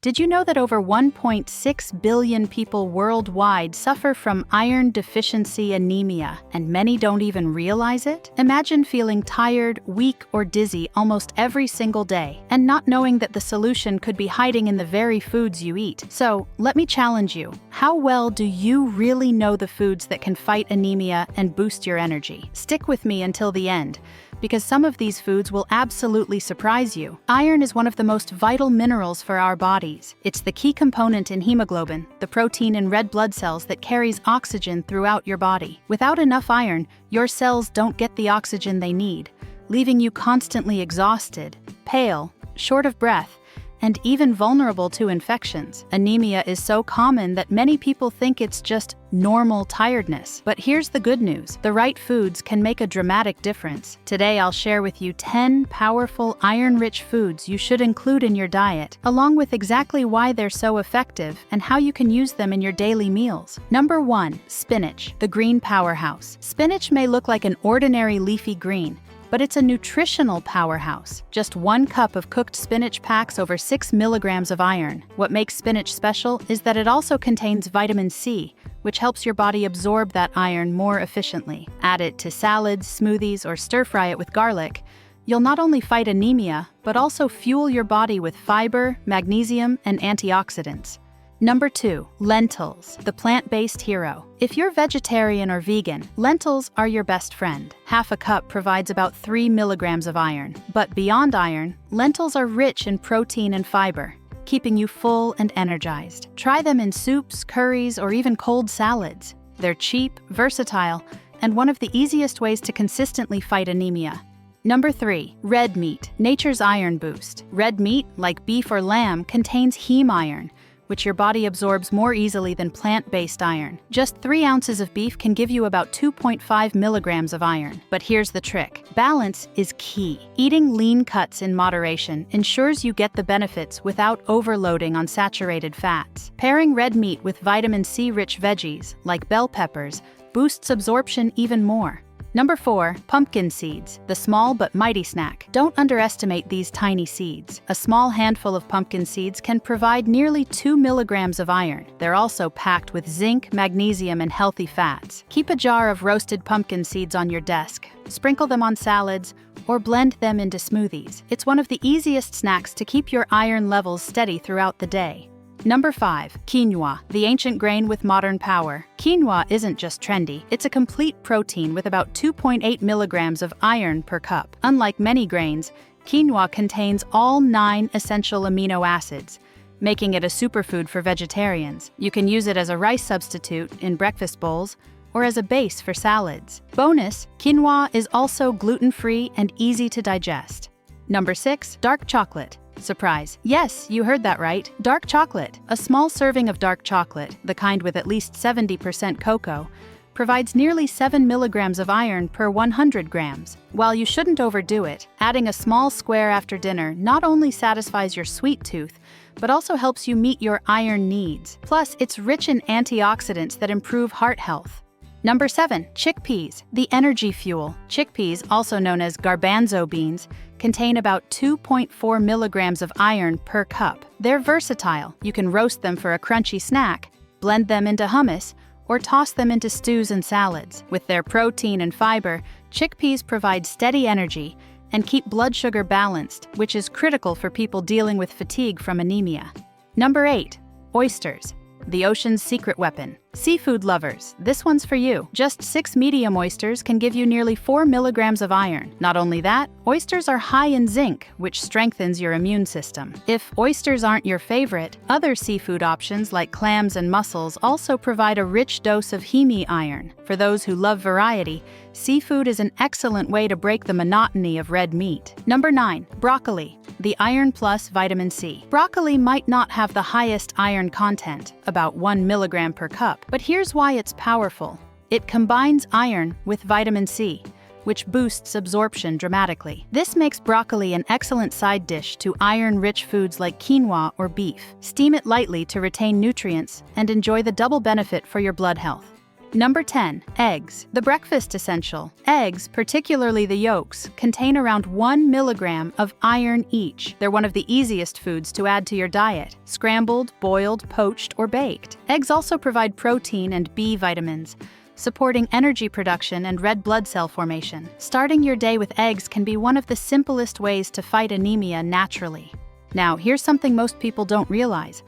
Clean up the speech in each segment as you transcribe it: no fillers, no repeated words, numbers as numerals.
Did you know that over 1.6 billion people worldwide suffer from iron deficiency anemia, and many don't even realize it? Imagine feeling tired, weak, or dizzy almost every single day, and not knowing that the solution could be hiding in the very foods you eat. So, let me challenge you. How well do you really know the foods that can fight anemia and boost your energy? Stick with me until the end, because some of these foods will absolutely surprise you. Iron is one of the most vital minerals for our bodies. It's the key component in hemoglobin, the protein in red blood cells that carries oxygen throughout your body. Without enough iron, your cells don't get the oxygen they need, leaving you constantly exhausted, pale, short of breath, and even vulnerable to infections. Anemia is so common that many people think it's just normal tiredness. But here's the good news. The right foods can make a dramatic difference. Today I'll share with you 10 powerful iron-rich foods you should include in your diet, along with exactly why they're so effective and how you can use them in your daily meals. Number 1. Spinach, the green powerhouse. Spinach may look like an ordinary leafy green, but it's a nutritional powerhouse. Just 1 cup of cooked spinach packs over 6 milligrams of iron. What makes spinach special is that it also contains vitamin C, which helps your body absorb that iron more efficiently. Add it to salads, smoothies, or stir-fry it with garlic. You'll not only fight anemia, but also fuel your body with fiber, magnesium, and antioxidants. Number 2. Lentils, the plant-based hero. If you're vegetarian or vegan, lentils are your best friend. Half a cup provides about 3 milligrams of iron. But beyond iron, lentils are rich in protein and fiber, keeping you full and energized. Try them in soups, curries, or even cold salads. They're cheap, versatile, and one of the easiest ways to consistently fight anemia. Number 3. Red meat, nature's iron boost. Red meat, like beef or lamb, contains heme iron, which your body absorbs more easily than plant-based iron. Just 3 ounces of beef can give you about 2.5 milligrams of iron. But here's the trick. Balance is key. Eating lean cuts in moderation ensures you get the benefits without overloading on saturated fats. Pairing red meat with vitamin C-rich veggies, like bell peppers, boosts absorption even more. Number 4. Pumpkin seeds, the small but mighty snack. Don't underestimate these tiny seeds. A small handful of pumpkin seeds can provide nearly 2 milligrams of iron. They're also packed with zinc, magnesium, and healthy fats. Keep a jar of roasted pumpkin seeds on your desk. Sprinkle them on salads, or blend them into smoothies. It's one of the easiest snacks to keep your iron levels steady throughout the day. Number 5. Quinoa, the ancient grain with modern power. Quinoa isn't just trendy, it's a complete protein with about 2.8 milligrams of iron per cup. Unlike many grains, quinoa contains all 9 essential amino acids, making it a superfood for vegetarians. You can use it as a rice substitute in breakfast bowls or as a base for salads. Bonus, quinoa is also gluten-free and easy to digest. Number 6. Dark chocolate. Surprise. Yes, you heard that right. Dark chocolate. A small serving of dark chocolate, the kind with at least 70% cocoa, provides nearly 7 milligrams of iron per 100 grams. While you shouldn't overdo it, adding a small square after dinner not only satisfies your sweet tooth, but also helps you meet your iron needs. Plus, it's rich in antioxidants that improve heart health. Number 7. Chickpeas, the energy fuel. Chickpeas, also known as garbanzo beans, contain about 2.4 milligrams of iron per cup. They're versatile. You can roast them for a crunchy snack, blend them into hummus, or toss them into stews and salads. With their protein and fiber, chickpeas provide steady energy and keep blood sugar balanced, which is critical for people dealing with fatigue from anemia. Number 8. Oysters, the ocean's secret weapon. Seafood lovers, this one's for you. Just 6 medium oysters can give you nearly 4 milligrams of iron. Not only that, oysters are high in zinc, which strengthens your immune system. If oysters aren't your favorite, other seafood options like clams and mussels also provide a rich dose of heme iron. For those who love variety, seafood is an excellent way to break the monotony of red meat. Number 9. Broccoli, the iron plus vitamin C. Broccoli might not have the highest iron content, about 1 milligram per cup, but here's why it's powerful. It combines iron with vitamin C, which boosts absorption dramatically. This makes broccoli an excellent side dish to iron-rich foods like quinoa or beef. Steam it lightly to retain nutrients and enjoy the double benefit for your blood health. Number 10. Eggs. The breakfast essential. Eggs, particularly the yolks, contain around 1 milligram of iron each. They're one of the easiest foods to add to your diet. Scrambled, boiled, poached, or baked. Eggs also provide protein and B vitamins, supporting energy production and red blood cell formation. Starting your day with eggs can be one of the simplest ways to fight anemia naturally. Now, here's something most people don't realize.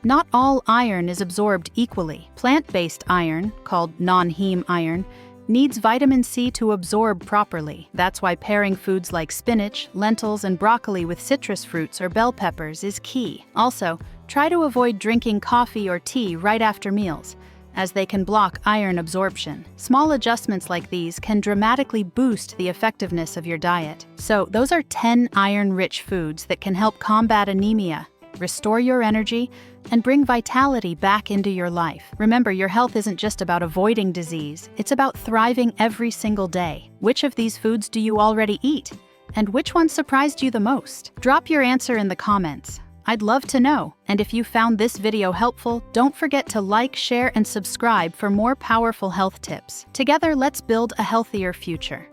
Not all iron is absorbed equally. Plant-based iron, called non-heme iron, needs vitamin C to absorb properly. That's why pairing foods like spinach, lentils, and broccoli with citrus fruits or bell peppers is key. Also, try to avoid drinking coffee or tea right after meals, as they can block iron absorption. Small adjustments like these can dramatically boost the effectiveness of your diet. So, those are 10 iron-rich foods that can help combat anemia, restore your energy, and bring vitality back into your life. Remember, your health isn't just about avoiding disease, it's about thriving every single day. Which of these foods do you already eat? And which one surprised you the most? Drop your answer in the comments. I'd love to know. And if you found this video helpful, don't forget to like, share, and subscribe for more powerful health tips. Together, let's build a healthier future.